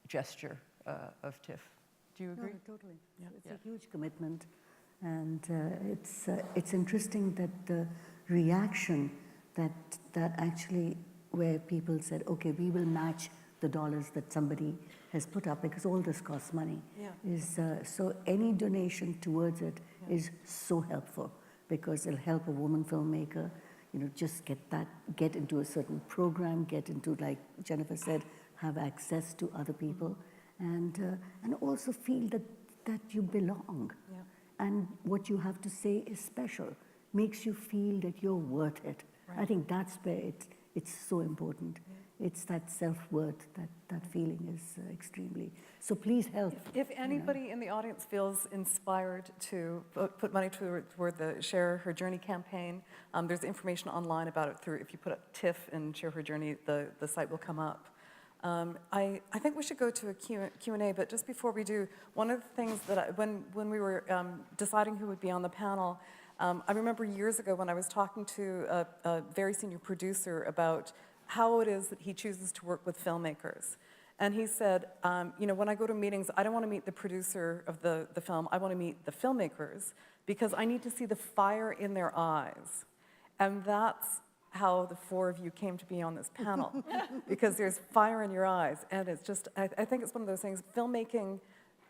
[SPEAKER 6] gesture of TIFF. Do you agree?
[SPEAKER 5] No, totally.
[SPEAKER 6] Yeah.
[SPEAKER 5] It's a huge commitment, and it's interesting that the reaction that actually, where people said, okay, we will match the dollars that somebody has put up, because all this costs money.
[SPEAKER 4] Yeah.
[SPEAKER 5] Is so any donation towards it is so helpful, because it'll help a woman filmmaker, just get into a certain program, get into, like Jennifer said, have access to other people, and also feel that you belong.
[SPEAKER 4] Yeah.
[SPEAKER 5] And what you have to say is special, makes you feel that you're worth it.
[SPEAKER 4] Right.
[SPEAKER 5] I think that's where it's so important. Yeah. It's that self-worth, that feeling is extremely. So please help.
[SPEAKER 4] If anybody in the audience feels inspired to put money toward the Share Her Journey campaign, there's information online about it through, if you put up TIFF and Share Her Journey, the site will come up. I think we should go to a Q&A, but just before we do, one of the things that when we were deciding who would be on the panel, I remember years ago when I was talking to a very senior producer about how it is that he chooses to work with filmmakers. And he said, when I go to meetings, I don't want to meet the producer of the film, I want to meet the filmmakers, because I need to see the fire in their eyes. And that's how the four of you came to be on this panel, because there's fire in your eyes. And it's just, I think it's one of those things, filmmaking,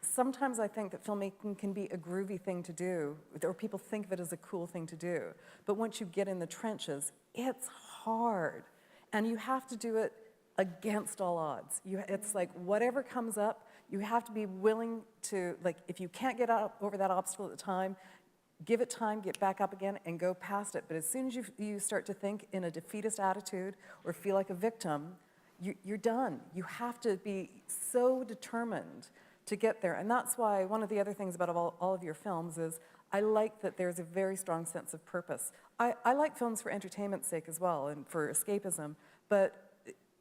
[SPEAKER 4] sometimes I think that filmmaking can be a groovy thing to do, or people think of it as a cool thing to do. But once you get in the trenches, it's hard. And you have to do it against all odds. It's like whatever comes up, you have to be willing to, like, if you can't get over that obstacle at the time, give it time, get back up again, and go past it. But as soon as you start to think in a defeatist attitude or feel like a victim, you're done. You have to be so determined to get there. And that's why one of the other things about all of your films is I like that there's a very strong sense of purpose. I like films for entertainment's sake as well and for escapism, but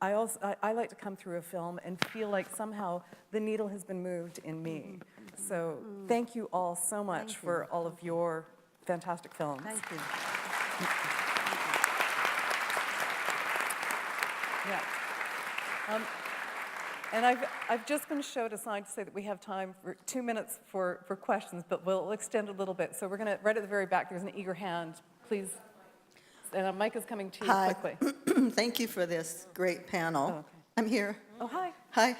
[SPEAKER 4] I like to come through a film and feel like somehow the needle has been moved in me. So thank you all so much for all of your fantastic films.
[SPEAKER 5] Thank you.
[SPEAKER 4] Yeah. And I've just been showed a sign to say that we have time for 2 minutes for questions, but we'll extend a little bit. So we're going to, right at the very back, there's an eager hand. Please. And a mic is coming to you quickly.
[SPEAKER 9] Thank you for this great panel.
[SPEAKER 4] Oh, okay.
[SPEAKER 9] I'm here.
[SPEAKER 4] Oh, hi.
[SPEAKER 9] Hi.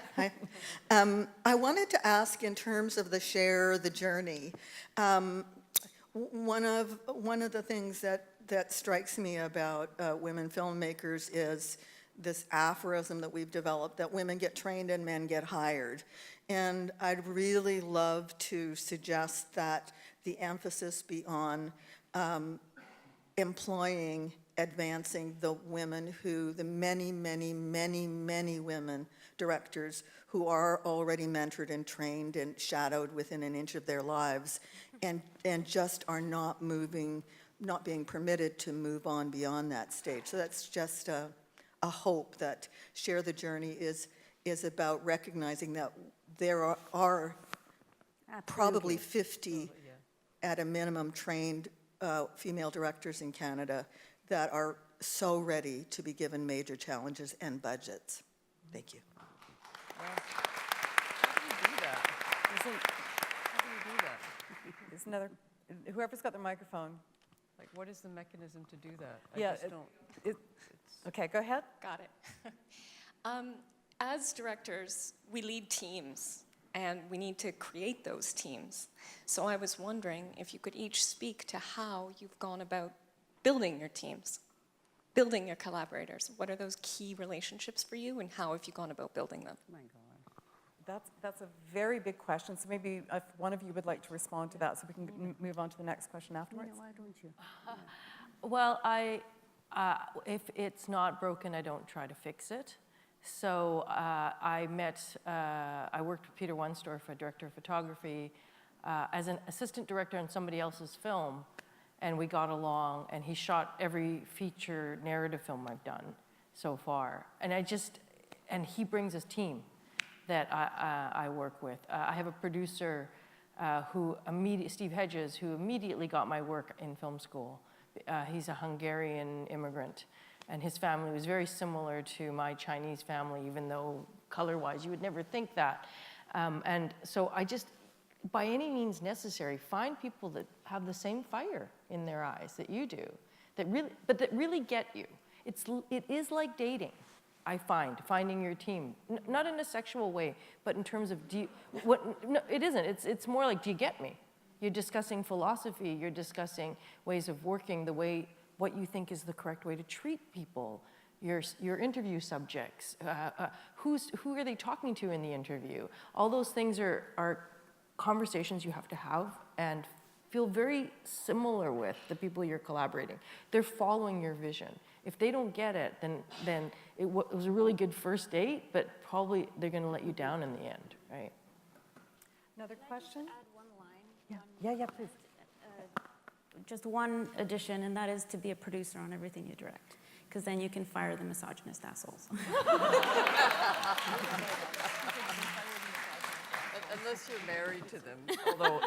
[SPEAKER 9] I wanted to ask, in terms of the Share the Journey, one of the things that strikes me about women filmmakers is this aphorism that we've developed, that women get trained and men get hired. And I'd really love to suggest that the emphasis be on employing, advancing the women the many women directors who are already mentored and trained and shadowed within an inch of their lives, and just are not being permitted to move on beyond that stage. So that's just a hope that Share the Journey is about recognizing that there are probably 50 at a minimum trained female directors in Canada that are so ready to be given major challenges and budgets. Thank you.
[SPEAKER 6] How do you do that? How do you do that?
[SPEAKER 4] There's another, whoever's got the microphone.
[SPEAKER 6] Like, what is the mechanism to do that?
[SPEAKER 4] Yeah,
[SPEAKER 6] I just don't.
[SPEAKER 4] Okay, go ahead.
[SPEAKER 10] Got it. As directors, we lead teams, and we need to create those teams. So I was wondering if you could each speak to how you've gone about building your teams, building your collaborators. What are those key relationships for you, and how have you gone about building them?
[SPEAKER 4] Oh my God. That's a very big question. So maybe if one of you would like to respond to that, so we can move on to the next question afterwards.
[SPEAKER 5] Why don't you?
[SPEAKER 11] Well, if it's not broken, I don't try to fix it. So I worked with Peter Wunstorf, a director of photography, as an assistant director on somebody else's film, and we got along, and he shot every feature narrative film I've done so far. And he brings his team that I work with. I have a producer Steve Hedges, who immediately got my work in film school. He's a Hungarian immigrant, and his family was very similar to my Chinese family, even though color-wise you would never think that. And so I just, by any means necessary, find people that have the same fire in their eyes that you do, that really get you. It is like dating, I find, finding your team. Not in a sexual way, but in terms of, no, it isn't. It's more like, do you get me? You're discussing philosophy, you're discussing ways of working, what you think is the correct way to treat people, your interview subjects, who are they talking to in the interview? All those things are conversations you have to have and feel very similar with the people you're collaborating. They're following your vision. If they don't get it, then it was a really good first date, but probably they're gonna let you down in the end, right?
[SPEAKER 4] Another question?
[SPEAKER 7] Add one line.
[SPEAKER 4] Yeah, please.
[SPEAKER 7] Just one addition, and that is to be a producer on everything you direct, because then you can fire the misogynist assholes.
[SPEAKER 6] Unless you're married to them, although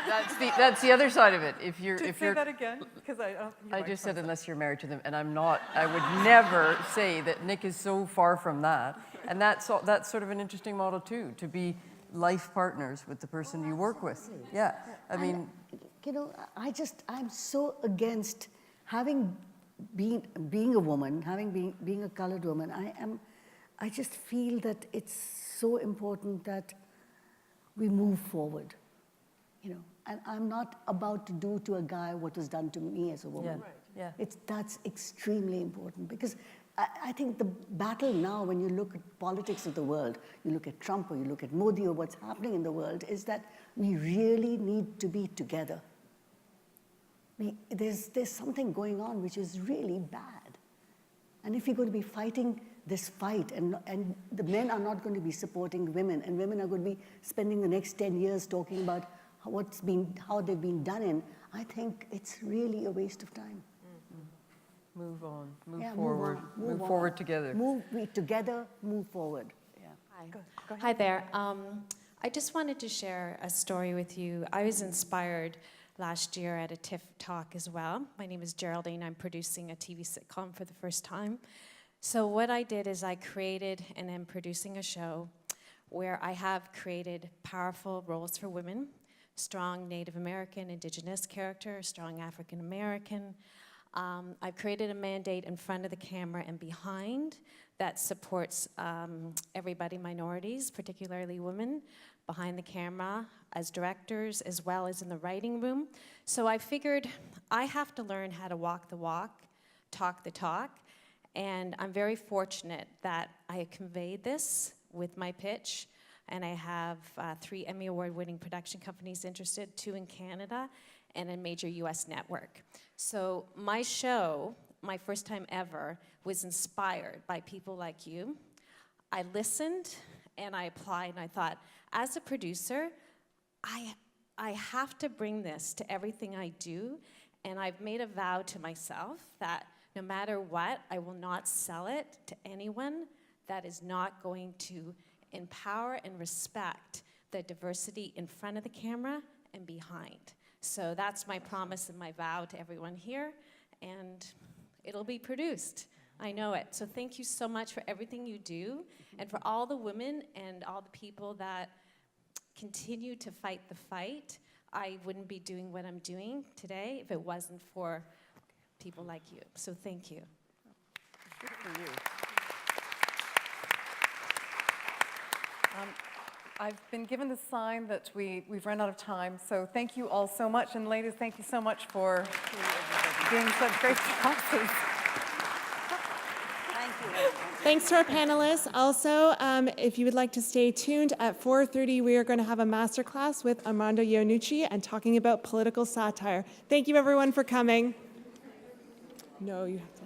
[SPEAKER 6] that's the other side of it. If you're
[SPEAKER 4] Say that again, because
[SPEAKER 6] I just said unless you're married to them, and I'm not. I would never say that Nick is so far from that. And that's sort of an interesting model too, to be life partners with the person you work with. Yeah, I mean,
[SPEAKER 5] you know, I'm so against being a woman, being a colored woman. I just feel that it's so important that we move forward, you know. And I'm not about to do to a guy what was done to me as a woman.
[SPEAKER 6] Yeah. Right. Yeah.
[SPEAKER 5] That's extremely important, because I think the battle now, when you look at politics of the world, you look at Trump or you look at Modi or what's happening in the world, is that we really need to be together. There's something going on which is really bad. And if you're going to be fighting this fight, and the men are not going to be supporting women, and women are going to be spending the next 10 years talking about how they've been done in, I think it's really a waste of time.
[SPEAKER 6] Move on, move forward, move forward together.
[SPEAKER 5] Together, move forward.
[SPEAKER 7] Yeah.
[SPEAKER 12] Hi.
[SPEAKER 4] Go ahead.
[SPEAKER 12] Hi there. I just wanted to share a story with you. I was inspired last year at a TIFF talk as well. My name is Geraldine. I'm producing a TV sitcom for the first time. So what I did is I created and am producing a show where I have created powerful roles for women, strong Native American, Indigenous character, strong African American. I've created a mandate in front of the camera and behind that supports everybody, minorities, particularly women, behind the camera as directors as well as in the writing room. So I figured I have to learn how to walk the walk, talk the talk, and I'm very fortunate that I conveyed this with my pitch, and I have 3 Emmy Award-winning production companies interested, 2 in Canada, and a major US network. So my show, my first time ever, was inspired by people like you. I listened and I applied, and I thought, as a producer, I have to bring this to everything I do, and I've made a vow to myself that no matter what, I will not sell it to anyone that is not going to empower and respect the diversity in front of the camera and behind. So that's my promise and my vow to everyone here, and it'll be produced. I know it. So thank you so much for everything you do, and for all the women and all the people that continue to fight the fight. I wouldn't be doing what I'm doing today if it wasn't for people like you. So thank you.
[SPEAKER 6] Good for you.
[SPEAKER 4] I've been given the sign that we've run out of time, so thank you all so much. And ladies, thank you so much for being such great sponsors.
[SPEAKER 13] Thanks to our panelists. Also, if you would like to stay tuned, at 4:30 we are going to have a masterclass with Armando Iannucci and talking about political satire. Thank you everyone for coming. No, you have to.